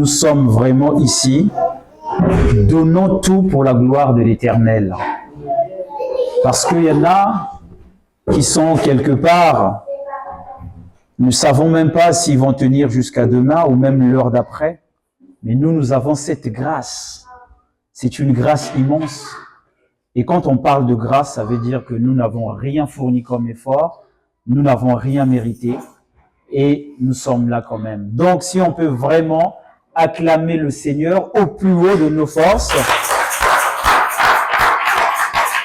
nous sommes vraiment ici, donnons tout pour la gloire de l'Éternel. Parce qu'il y en a qui sont quelque part, nous ne savons même pas s'ils vont tenir jusqu'à demain ou même l'heure d'après. Mais nous, nous avons cette grâce. C'est une grâce immense. Et quand on parle de grâce, ça veut dire que nous n'avons rien fourni comme effort, nous n'avons rien mérité, et nous sommes là quand même. Donc, si on peut vraiment acclamer le Seigneur au plus haut de nos forces.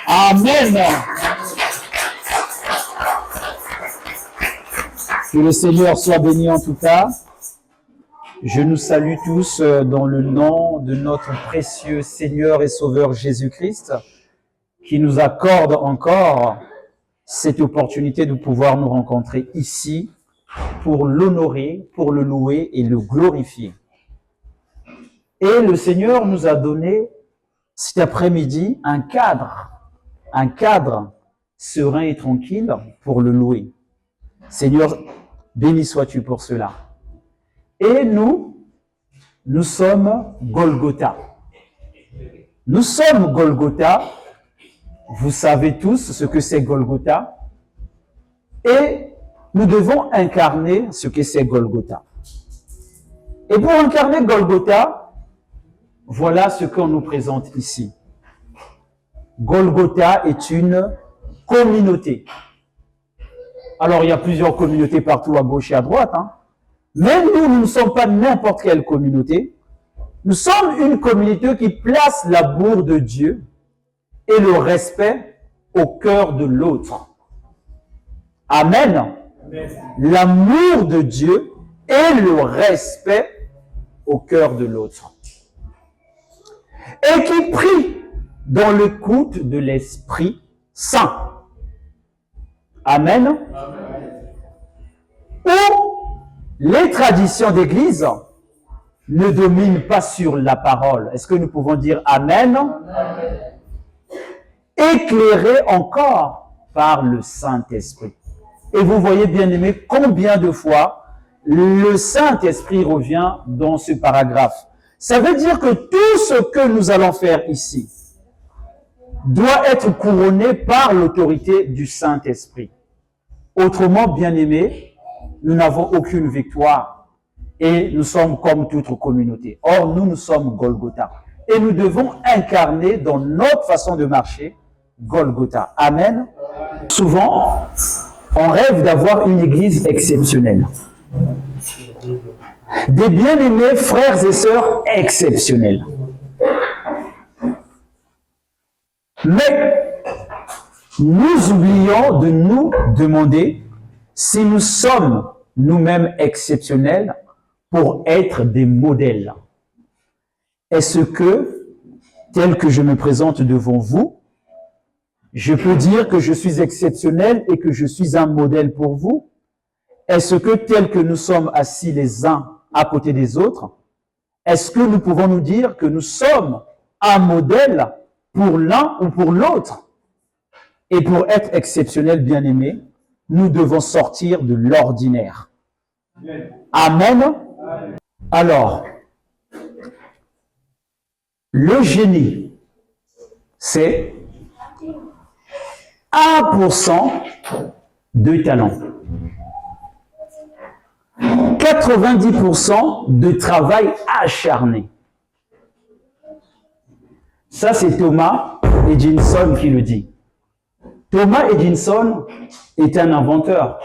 Amen. Que le Seigneur soit béni en tout cas. Je nous salue tous dans le nom de notre précieux Seigneur et Sauveur Jésus-Christ, qui nous accorde encore cette opportunité de pouvoir nous rencontrer ici pour l'honorer, pour le louer et le glorifier. Et le Seigneur nous a donné cet après-midi un cadre serein et tranquille pour le louer. Seigneur, béni sois-tu pour cela. Et nous sommes Golgotha. Nous sommes Golgotha. Vous savez tous ce que c'est Golgotha. Et nous devons incarner ce que c'est Golgotha. Et pour incarner Golgotha, voilà ce qu'on nous présente ici. Golgotha est une communauté. Alors, il y a plusieurs communautés partout à gauche et à droite, hein. Mais nous ne sommes pas n'importe quelle communauté. Nous sommes une communauté qui place l'amour de Dieu et le respect au cœur de l'autre. Amen. Amen. L'amour de Dieu et le respect au cœur de l'autre. Et qui prie dans l'écoute de l'Esprit Saint. Amen. Amen. Où les traditions d'Église ne dominent pas sur la parole. Est-ce que nous pouvons dire Amen? Amen. Éclairé encore par le Saint-Esprit. Et vous voyez, bien aimé, combien de fois le Saint-Esprit revient dans ce paragraphe. Ça veut dire que tout ce que nous allons faire ici doit être couronné par l'autorité du Saint-Esprit. Autrement, bien aimé, nous n'avons aucune victoire et nous sommes comme toute communauté. Or, nous sommes Golgotha. Et nous devons incarner dans notre façon de marcher Golgotha. Amen. Souvent, on rêve d'avoir une église exceptionnelle. Des bien-aimés frères et sœurs exceptionnels. Mais nous oublions de nous demander si nous sommes nous-mêmes exceptionnels pour être des modèles. Est-ce que, tel que je me présente devant vous, je peux dire que je suis exceptionnel et que je suis un modèle pour vous? Est-ce que, tel que nous sommes assis les uns à côté des autres, est-ce que nous pouvons nous dire que nous sommes un modèle pour l'un ou pour l'autre? Et pour être exceptionnel, bien-aimé, nous devons sortir de l'ordinaire. Amen. Alors, le génie, c'est 1% de talent. 90% de travail acharné. Ça, c'est Thomas Edison qui le dit. Thomas Edison est un inventeur,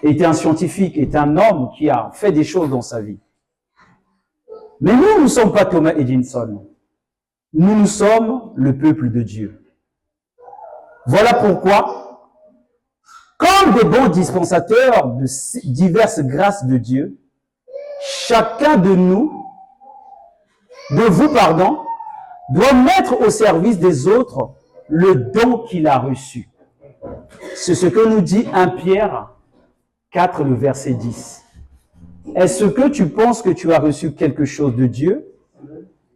est un scientifique, est un homme qui a fait des choses dans sa vie. Mais nous ne sommes pas Thomas Edison. Nous sommes le peuple de Dieu. Voilà pourquoi, comme des bons dispensateurs de diverses grâces de Dieu, chacun de nous, de vous, doit mettre au service des autres le don qu'il a reçu. C'est ce que nous dit 1 Pierre 4, le verset 10. Est-ce que tu penses que tu as reçu quelque chose de Dieu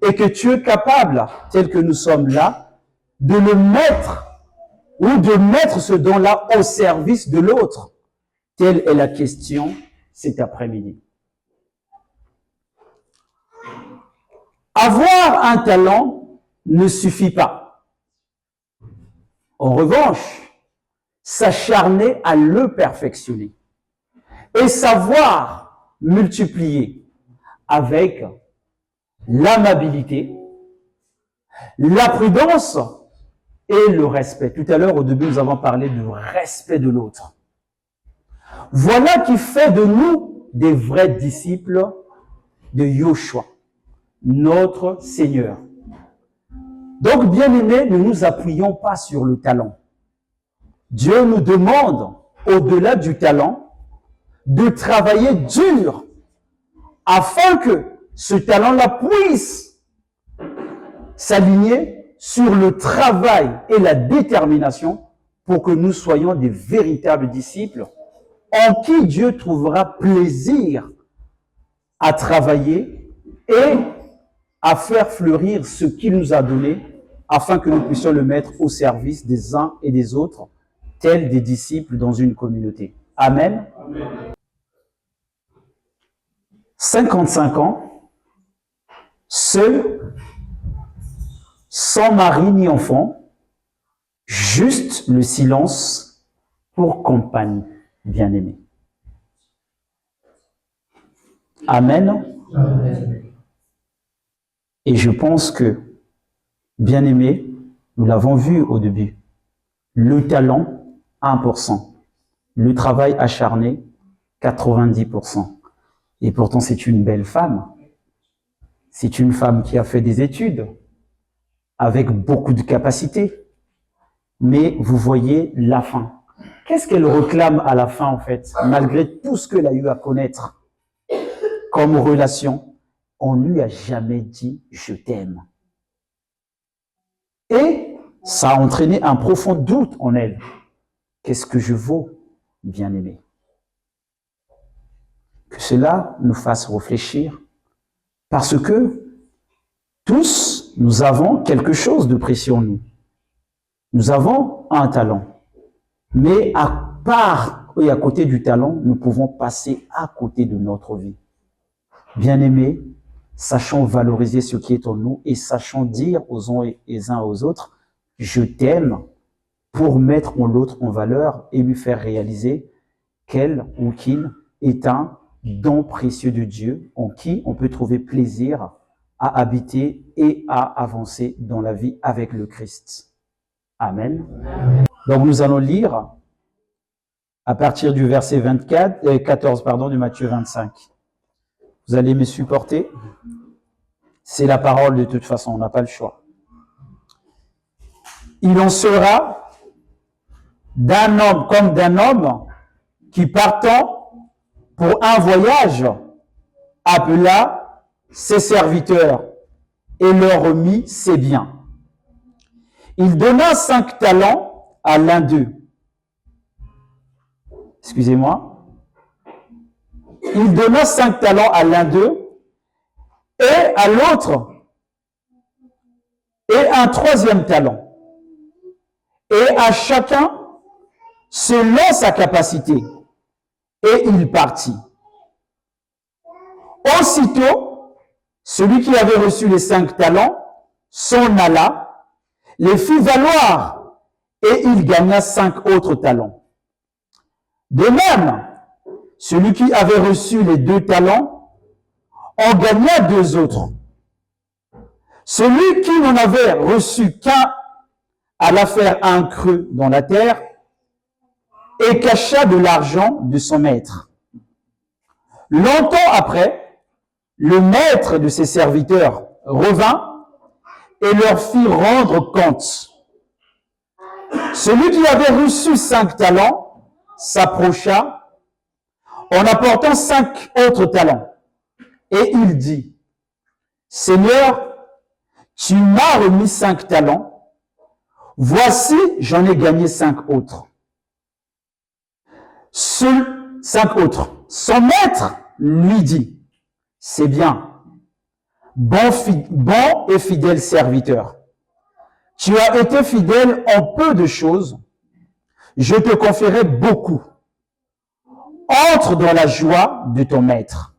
et que tu es capable, tel que nous sommes là, de le mettre ou de mettre ce don-là au service de l'autre? Telle est la question cet après-midi. Avoir un talent ne suffit pas. En revanche, s'acharner à le perfectionner et savoir multiplier avec l'amabilité, la prudence et le respect. Tout à l'heure, au début, nous avons parlé du respect de l'autre. Voilà qui fait de nous des vrais disciples de Yoshua, notre Seigneur. Donc, bien-aimés, ne nous appuyons pas sur le talent. Dieu nous demande, au-delà du talent, de travailler dur afin que ce talent-là puisse s'aligner sur le travail et la détermination pour que nous soyons des véritables disciples en qui Dieu trouvera plaisir à travailler et à faire fleurir ce qu'il nous a donné afin que nous puissions le mettre au service des uns et des autres, tels des disciples dans une communauté. Amen. Amen. 55 ans, seul, sans mari ni enfant, juste le silence pour compagne bien-aimée. Amen. Amen. Et je pense que, bien-aimé, nous l'avons vu au début, le talent, 1%, le travail acharné, 90%. Et pourtant, c'est une belle femme. C'est une femme qui a fait des études, avec beaucoup de capacités. Mais vous voyez la fin. Qu'est-ce qu'elle réclame à la fin, en fait, malgré tout ce qu'elle a eu à connaître comme relation? On ne lui a jamais dit « je t'aime ». Et ça a entraîné un profond doute en elle. Qu'est-ce que je vaux, bien-aimé? Que cela nous fasse réfléchir, parce que tous, nous avons quelque chose de précieux en nous. Nous avons un talent. Mais à part et à côté du talent, nous pouvons passer à côté de notre vie. Bien-aimés, sachons valoriser ce qui est en nous et sachons dire aux uns aux autres, je t'aime, pour mettre l'autre en valeur et lui faire réaliser qu'elle ou qu'il est un don précieux de Dieu en qui on peut trouver plaisir à habiter et à avancer dans la vie avec le Christ. Amen. Donc nous allons lire à partir du verset 14 de Matthieu 25. Vous allez me supporter. C'est la parole de toute façon, on n'a pas le choix. Il en sera d'un homme comme d'un homme qui partant pour un voyage appela ses serviteurs et leur remit ses biens. Il donna 5 talents à l'un d'eux. Excusez-moi. Il donna 5 talents à l'un d'eux et à l'autre et un 3e talent. Et à chacun selon sa capacité. Et il partit. Aussitôt, celui qui avait reçu les 5 talents s'en alla, les fit valoir, et il gagna 5 autres talents. De même, celui qui avait reçu les 2 talents en gagna 2 autres. Celui qui n'en avait reçu qu'un alla faire un creux dans la terre et cacha de l'argent de son maître. Longtemps après, le maître de ses serviteurs revint et leur fit rendre compte. Celui qui avait reçu 5 talents s'approcha en apportant 5 autres talents. Et il dit, « Seigneur, tu m'as remis 5 talents, voici, j'en ai gagné 5 autres. » 5 autres. Son maître lui dit, « C'est bien, bon et fidèle serviteur. Tu as été fidèle en peu de choses, je te confierai beaucoup. Entre dans la joie de ton maître. »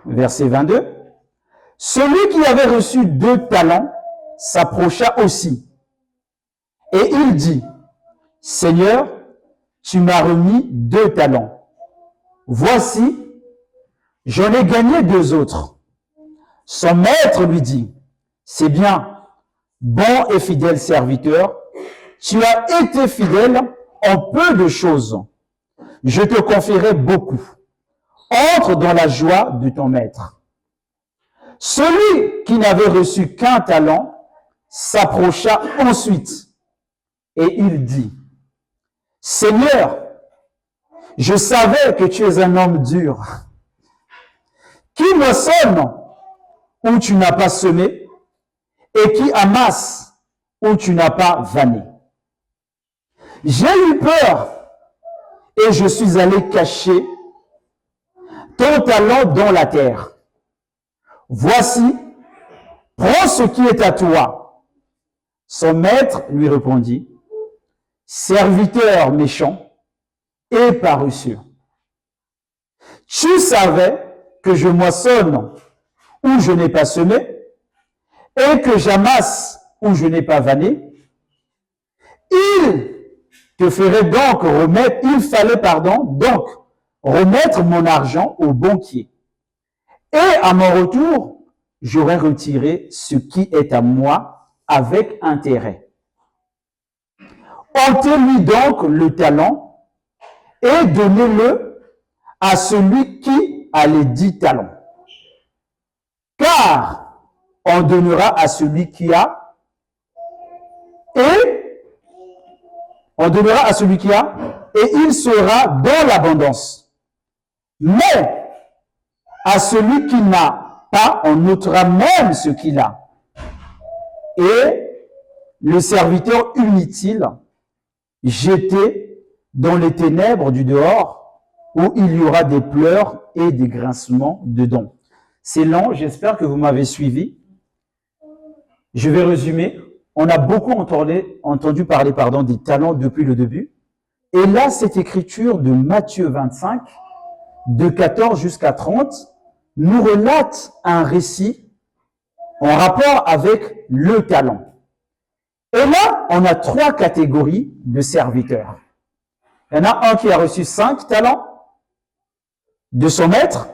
Verset 22. Celui qui avait reçu 2 talents s'approcha aussi. Et il dit, Seigneur, tu m'as remis 2 talents. Voici, j'en ai gagné 2 autres. Son maître lui dit, c'est bien, bon et fidèle serviteur, tu as été fidèle en peu de choses. Je te confierai beaucoup. Entre dans la joie de ton maître. Celui qui n'avait reçu qu'un talent s'approcha ensuite et il dit, Seigneur, je savais que tu es un homme dur, qui moissonne où tu n'as pas semé et qui amasse où tu n'as pas vanné. J'ai eu peur et je suis allé cacher ton talent dans la terre. Voici, prends ce qui est à toi. Son maître lui répondit, serviteur méchant et paresseux. Tu savais que je moissonne où je n'ai pas semé et que j'amasse où je n'ai pas vanné. Il fallait donc remettre mon argent au banquier. Et à mon retour, j'aurais retiré ce qui est à moi avec intérêt. Ôtez-lui donc le talent et donnez-le à celui qui a les 10 talents. Car on donnera à celui qui a et il sera dans l'abondance. Mais à celui qui n'a pas, on ôtera même ce qu'il a. Et le serviteur inutile, jeté dans les ténèbres du dehors, où il y aura des pleurs et des grincements dedans. C'est lent, j'espère que vous m'avez suivi. Je vais résumer. On a beaucoup entendu parler des talents depuis le début. Et là, cette écriture de Matthieu 25, de 14 jusqu'à 30, nous relate un récit en rapport avec le talent. Et là, on a 3 catégories de serviteurs. Il y en a un qui a reçu 5 talents de son maître.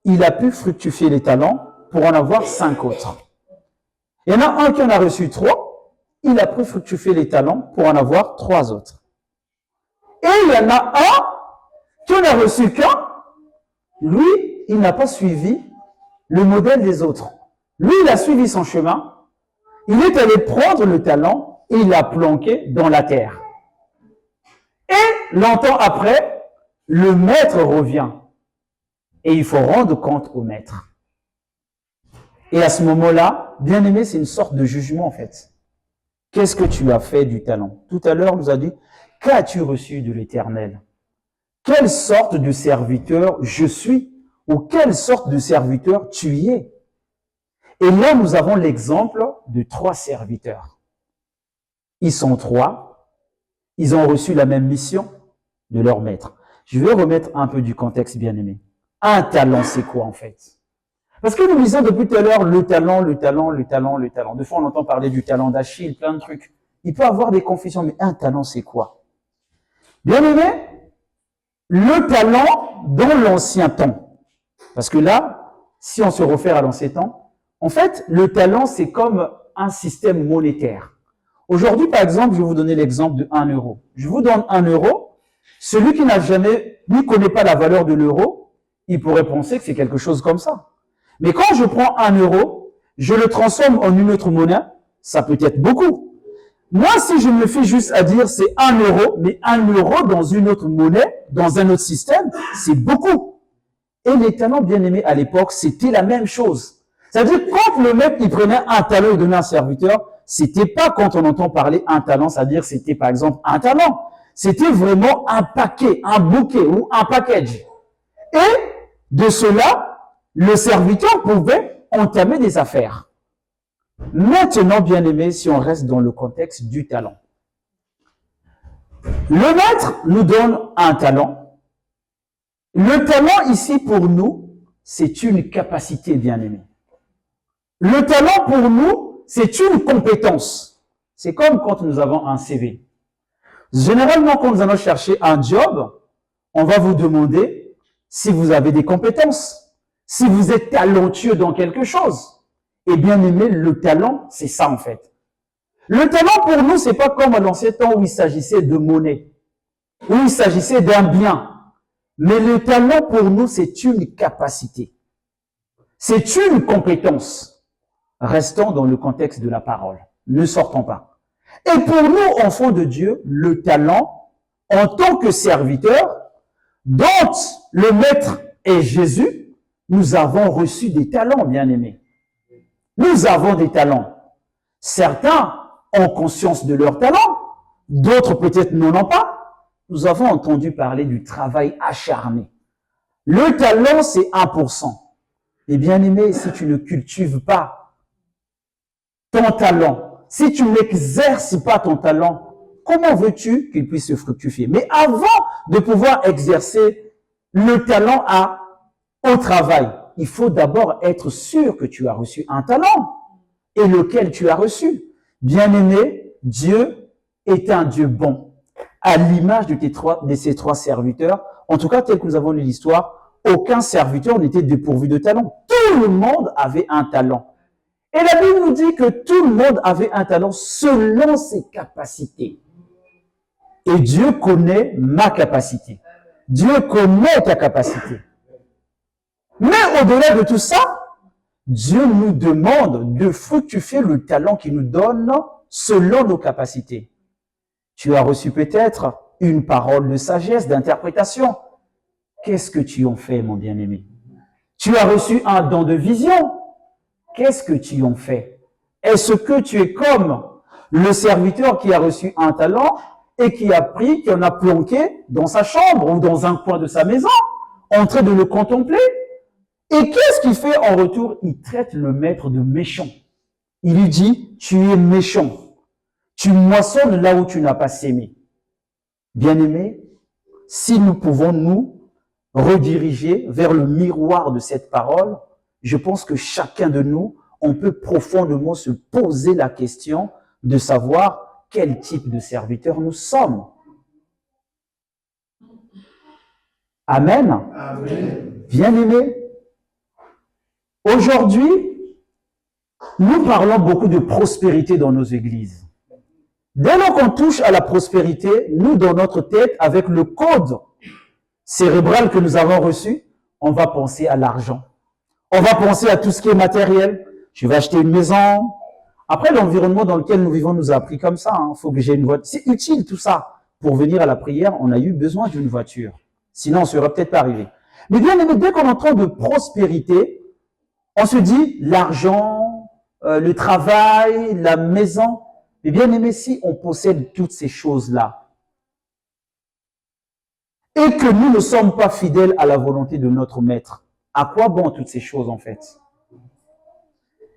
Il a pu fructifier les talents pour en avoir 5 autres. Il y en a un qui en a reçu 3. Il a pu fructifier les talents pour en avoir 3 autres. Et il y en a un qui en a reçu qu'un. Lui, il n'a pas suivi le modèle des autres. Lui, il a suivi son chemin. Il est allé prendre le talent et il l'a planqué dans la terre. Et longtemps après, le maître revient. Et il faut rendre compte au maître. Et à ce moment-là, bien aimé, c'est une sorte de jugement en fait. Qu'est-ce que tu as fait du talent? Tout à l'heure, on nous a dit, qu'as-tu reçu de l'Éternel? Quelle sorte de serviteur je suis? Ou quelle sorte de serviteur tu y es? Et là, nous avons l'exemple de 3 serviteurs. Ils sont 3. Ils ont reçu la même mission de leur maître. Je vais remettre un peu du contexte, bien aimé. Un talent, c'est quoi en fait? Parce que nous disons depuis tout à l'heure le talent, le talent, le talent, le talent. Des fois, on entend parler du talent d'Achille, plein de trucs. Il peut avoir des confusions, mais un talent, c'est quoi? Bien aimé, le talent dans l'ancien temps. Parce que là, si on se réfère à l'ancien temps, en fait, le talent, c'est comme un système monétaire. Aujourd'hui, par exemple, je vais vous donner l'exemple de 1 euro. Je vous donne 1 euro. Celui qui n'a jamais, ni connaît pas la valeur de l'euro, il pourrait penser que c'est quelque chose comme ça. Mais quand je prends 1 euro, je le transforme en une autre monnaie, ça peut être beaucoup. Moi, si je me fie juste à dire c'est 1 euro, mais 1 euro dans une autre monnaie, dans un autre système, c'est beaucoup. Et les talents bien aimés à l'époque, c'était la même chose. C'est-à-dire, quand le mec, il prenait un talent et donnait à un serviteur, c'était pas quand on entend parler un talent, c'est-à-dire c'était par exemple un talent. C'était vraiment un paquet, un bouquet ou un package. Et de cela, le serviteur pouvait entamer des affaires. Maintenant, bien aimé, si on reste dans le contexte du talent. Le maître nous donne un talent. Le talent ici pour nous, c'est une capacité, bien aimé. Le talent pour nous, c'est une compétence. C'est comme quand nous avons un CV. Généralement, quand nous allons chercher un job, on va vous demander si vous avez des compétences, si vous êtes talentueux dans quelque chose. Et bien aimé, le talent, c'est ça en fait. Le talent pour nous, c'est pas comme à l'ancien temps où il s'agissait de monnaie, où il s'agissait d'un bien. Mais le talent pour nous, c'est une capacité. C'est une compétence. Restons dans le contexte de la parole. Ne sortons pas. Et pour nous, enfants de Dieu, le talent, en tant que serviteur, dont le maître est Jésus, nous avons reçu des talents, bien-aimés. Nous avons des talents. Certains ont conscience de leurs talents, d'autres peut-être n'en ont pas. Nous avons entendu parler du travail acharné. Le talent, c'est 1%. Et bien-aimé, si tu ne cultives pas ton talent, si tu n'exerces pas ton talent, comment veux-tu qu'il puisse se fructifier? Mais avant de pouvoir exercer le talent au travail, il faut d'abord être sûr que tu as reçu un talent et lequel tu as reçu. Bien-aimé, Dieu est un Dieu bon. À l'image de ces trois serviteurs, en tout cas tel que nous avons lu l'histoire, aucun serviteur n'était dépourvu de talent. Tout le monde avait un talent. Et la Bible nous dit que tout le monde avait un talent selon ses capacités. Et Dieu connaît ma capacité. Dieu connaît ta capacité. Mais au-delà de tout ça, Dieu nous demande de fructifier le talent qu'il nous donne selon nos capacités. Tu as reçu peut-être une parole de sagesse, d'interprétation. Qu'est-ce que tu en fais, mon bien-aimé? Tu as reçu un don de vision. Qu'est-ce que tu en fais? Est-ce que tu es comme le serviteur qui a reçu un talent et qui en a planqué dans sa chambre ou dans un coin de sa maison, en train de le contempler? Et qu'est-ce qu'il fait en retour? Il traite le maître de méchant. Il lui dit, tu es méchant. Tu moissonnes là où tu n'as pas sémé. Bien-aimés, si nous pouvons nous rediriger vers le miroir de cette parole, je pense que chacun de nous, on peut profondément se poser la question de savoir quel type de serviteur nous sommes. Amen. Amen. Bien-aimés, aujourd'hui, nous parlons beaucoup de prospérité dans nos églises. Dès lors qu'on touche à la prospérité, nous, dans notre tête, avec le code cérébral que nous avons reçu, on va penser à l'argent. On va penser à tout ce qui est matériel. Je vais acheter une maison. Après, l'environnement dans lequel nous vivons nous a appris comme ça. Il faut que j'ai une voiture. C'est utile tout ça. Pour venir à la prière, on a eu besoin d'une voiture. Sinon, on ne serait peut-être pas arrivé. Mais bien aimé, dès qu'on entend de prospérité, on se dit l'argent, le travail, la maison. Mais bien aimé, si on possède toutes ces choses-là et que nous ne sommes pas fidèles à la volonté de notre maître, à quoi bon toutes ces choses en fait?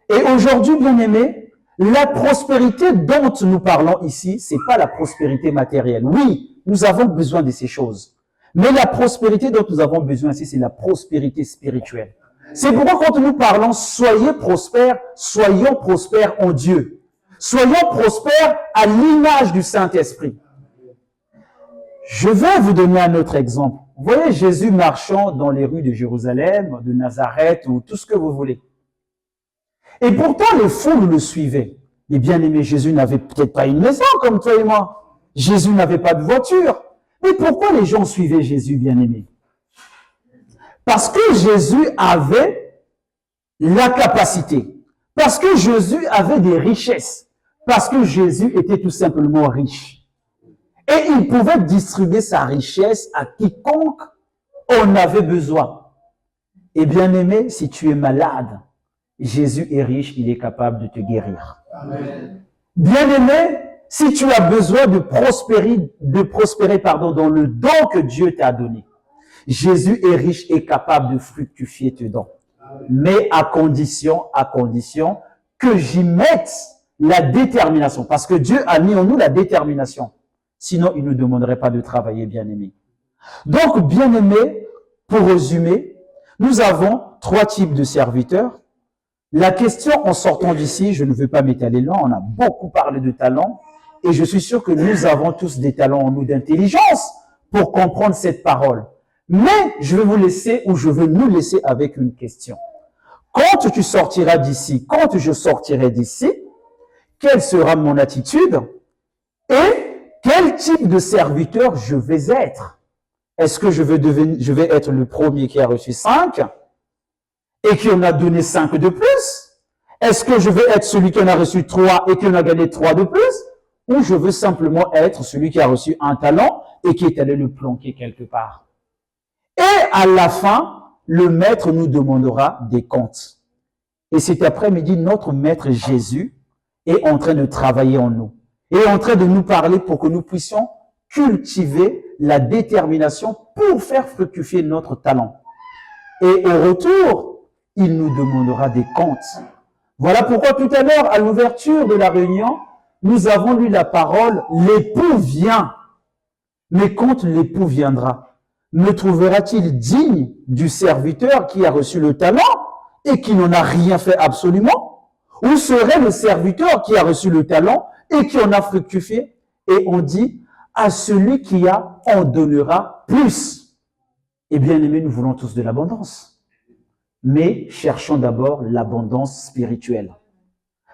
Et aujourd'hui, bien aimé, la prospérité dont nous parlons ici, c'est pas la prospérité matérielle. Oui, nous avons besoin de ces choses. Mais la prospérité dont nous avons besoin ici, c'est la prospérité spirituelle. C'est pourquoi quand nous parlons, soyez prospères, soyons prospères en Dieu. Soyons prospères à l'image du Saint-Esprit. Je vais vous donner un autre exemple. Vous voyez Jésus marchant dans les rues de Jérusalem, de Nazareth ou tout ce que vous voulez. Et pourtant, les foules le suivaient. Mais bien aimé, Jésus n'avait peut-être pas une maison comme toi et moi. Jésus n'avait pas de voiture. Mais pourquoi les gens suivaient Jésus, bien aimé? Parce que Jésus avait la capacité. Parce que Jésus avait des richesses. Parce que Jésus était tout simplement riche. Et il pouvait distribuer sa richesse à quiconque en avait besoin. Et bien aimé, si tu es malade, Jésus est riche, il est capable de te guérir. Amen. Bien aimé, si tu as besoin de prospérer dans le don que Dieu t'a donné, Jésus est riche et capable de fructifier tes dons. Amen. Mais à condition que j'y mette la détermination. Parce que Dieu a mis en nous la détermination. Sinon, il ne nous demanderait pas de travailler, bien-aimé. Donc, bien-aimé, pour résumer, nous avons trois types de serviteurs. La question en sortant d'ici, je ne veux pas m'étaler là, on a beaucoup parlé de talent, et je suis sûr que nous avons tous des talents en nous d'intelligence pour comprendre cette parole. Mais je vais vous laisser, ou je veux nous laisser avec une question. Quand tu sortiras d'ici, quand je sortirai d'ici, quelle sera mon attitude et quel type de serviteur je vais être? Est-ce que je vais être le premier qui a reçu 5 et qui en a donné 5 de plus? Est-ce que je vais être celui qui en a reçu 3 et qui en a gagné 3 de plus? Ou je veux simplement être celui qui a reçu un talent et qui est allé le planquer quelque part? Et à la fin, le maître nous demandera des comptes. Et cet après-midi, notre maître Jésus est en train de travailler en nous. Et est en train de nous parler pour que nous puissions cultiver la détermination pour faire fructifier notre talent. Et au retour, il nous demandera des comptes. Voilà pourquoi tout à l'heure, à l'ouverture de la réunion, nous avons lu la parole « L'époux vient ». Mais quand l'époux viendra, me trouvera-t-il digne du serviteur qui a reçu le talent et qui n'en a rien fait absolument? Ou serait le serviteur qui a reçu le talent et qui en a fructifié? Et on dit, à celui qui a, en donnera plus. Et bien aimé, nous voulons tous de l'abondance. Mais cherchons d'abord l'abondance spirituelle.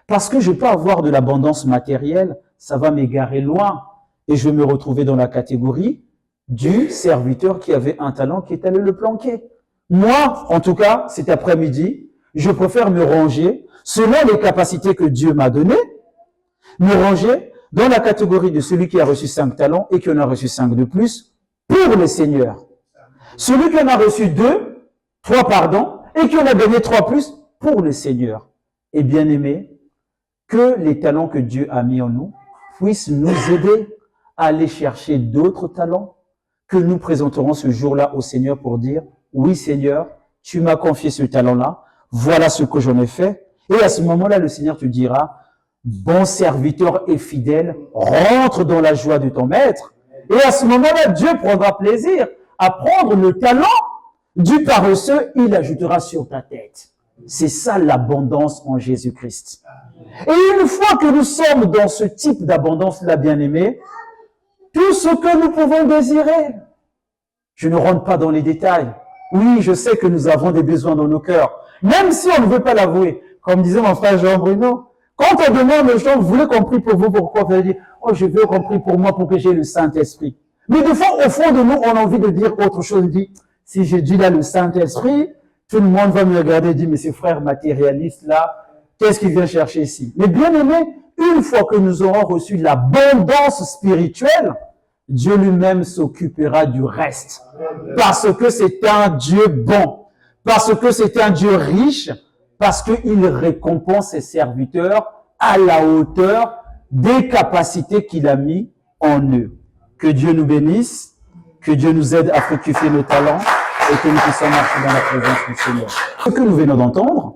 Parce que je peux avoir de l'abondance matérielle, ça va m'égarer loin. Et je vais me retrouver dans la catégorie du serviteur qui avait un talent qui est allé le planquer. Moi, en tout cas, cet après-midi, je préfère me ranger, selon les capacités que Dieu m'a données, me ranger dans la catégorie de celui qui a reçu 5 talents et qui en a reçu 5 de plus pour le Seigneur. Celui qui en a reçu 3 pardon, et qui en a gagné 3 plus pour le Seigneur. Et bien aimé, que les talents que Dieu a mis en nous puissent nous aider à aller chercher d'autres talents que nous présenterons ce jour-là au Seigneur pour dire, oui Seigneur, tu m'as confié ce talent-là, voilà ce que j'en ai fait. Et à ce moment-là, le Seigneur te dira, bon serviteur et fidèle, rentre dans la joie de ton maître. Et à ce moment-là, Dieu prendra plaisir à prendre le talent du paresseux, il ajoutera sur ta tête. C'est ça l'abondance en Jésus-Christ. Et une fois que nous sommes dans ce type d'abondance-là, bien-aimés, tout ce que nous pouvons désirer, je ne rentre pas dans les détails. Oui, je sais que nous avons des besoins dans nos cœurs, même si on ne veut pas l'avouer. Comme disait mon frère Jean-Bruno, quand on demande aux gens, vous voulez qu'on prie pour vous, pourquoi? Vous allez dire, oh, je veux qu'on prie pour moi pour que j'ai le Saint-Esprit. Mais des fois, au fond de nous, on a envie de dire autre chose. On dit, si je dis là le Saint-Esprit, tout le monde va me regarder et dire, mais ces frères matérialistes là, qu'est-ce qu'ils viennent chercher ici? Mais bien aimé, une fois que nous aurons reçu l'abondance spirituelle, Dieu lui-même s'occupera du reste. Parce que c'est un Dieu bon. Parce que c'est un Dieu riche. Parce qu'il récompense ses serviteurs à la hauteur des capacités qu'il a mis en eux. Que Dieu nous bénisse. Que Dieu nous aide à fructifier nos talents et que nous puissions marcher dans la présence du Seigneur. Ce que nous venons d'entendre,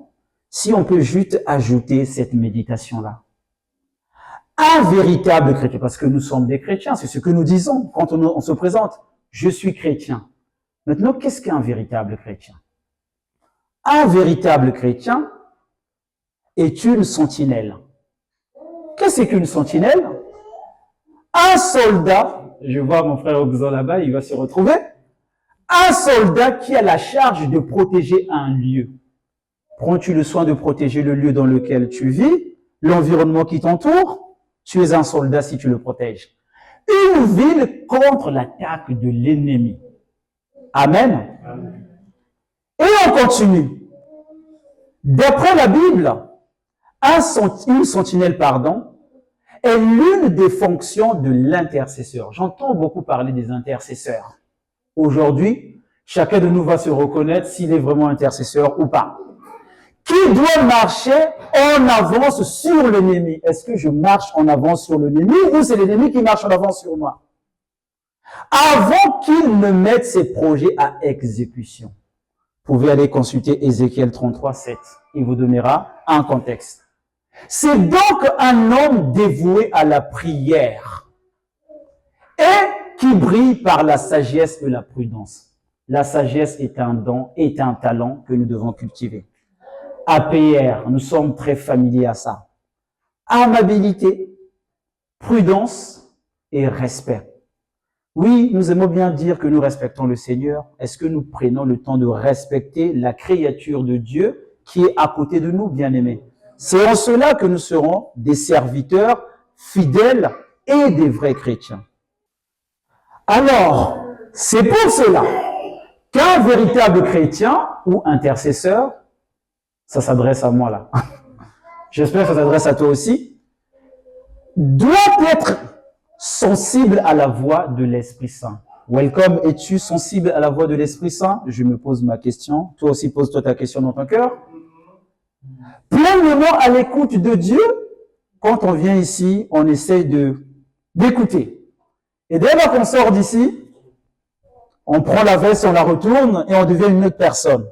si on peut juste ajouter cette méditation-là. Un véritable chrétien, parce que nous sommes des chrétiens, c'est ce que nous disons quand on se présente. Je suis chrétien. Maintenant, qu'est-ce qu'un véritable chrétien? Un véritable chrétien est une sentinelle. Qu'est-ce qu'une sentinelle? Un soldat, je vois mon frère Oxon là-bas, il va se retrouver. Un soldat qui a la charge de protéger un lieu. Prends-tu le soin de protéger le lieu dans lequel tu vis, l'environnement qui t'entoure? Tu es un soldat si tu le protèges. Une ville contre l'attaque de l'ennemi. Amen. Amen. Et on continue. D'après la Bible, une sentinelle, est l'une des fonctions de l'intercesseur. J'entends beaucoup parler des intercesseurs. Aujourd'hui, chacun de nous va se reconnaître s'il est vraiment intercesseur ou pas. Qui doit marcher en avance sur l'ennemi? Est-ce que je marche en avance sur l'ennemi ou c'est l'ennemi qui marche en avance sur moi? Avant qu'il ne mette ses projets à exécution. Vous pouvez aller consulter Ézéchiel 33, 7. Il vous donnera un contexte. C'est donc un homme dévoué à la prière et qui brille par la sagesse et la prudence. La sagesse est un don, est un talent que nous devons cultiver. APR, nous sommes très familiers à ça. Amabilité, prudence et respect. Oui, nous aimons bien dire que nous respectons le Seigneur. Est-ce que nous prenons le temps de respecter la créature de Dieu qui est à côté de nous, bien-aimés? C'est en cela que nous serons des serviteurs fidèles et des vrais chrétiens. Alors, c'est pour cela qu'un véritable chrétien ou intercesseur, ça s'adresse à moi là, j'espère que ça s'adresse à toi aussi, doit être sensible à la voix de l'Esprit Saint. Welcome, es-tu sensible à la voix de l'Esprit Saint? Je me pose ma question. Toi aussi, pose-toi ta question dans ton cœur. Pleinement à l'écoute de Dieu. Quand on vient ici, on essaie d'écouter. Et dès lors qu'on sort d'ici, on prend la veste, on la retourne et on devient une autre personne.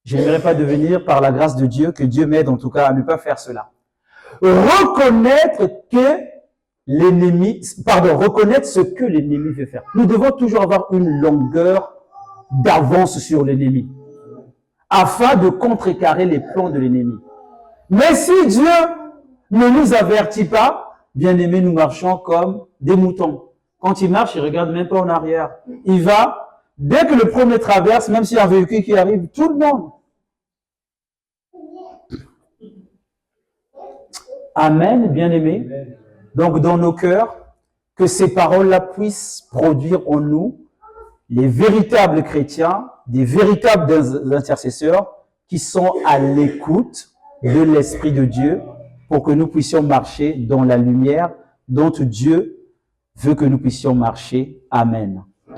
Je n'aimerais pas devenir, par la grâce de Dieu, que Dieu m'aide en tout cas à ne pas faire cela. Reconnaître ce que l'ennemi veut faire. Nous devons toujours avoir une longueur d'avance sur l'ennemi, afin de contrecarrer les plans de l'ennemi. Mais si Dieu ne nous avertit pas, bien aimés, nous marchons comme des moutons. Quand il marche, il ne regarde même pas en arrière. Il va, dès que le premier traverse, même s'il y a un véhicule qui arrive, tout le monde. Amen, bien aimés. Donc, dans nos cœurs, que ces paroles-là puissent produire en nous les véritables chrétiens, des véritables intercesseurs qui sont à l'écoute de l'Esprit de Dieu pour que nous puissions marcher dans la lumière dont Dieu veut que nous puissions marcher. Amen.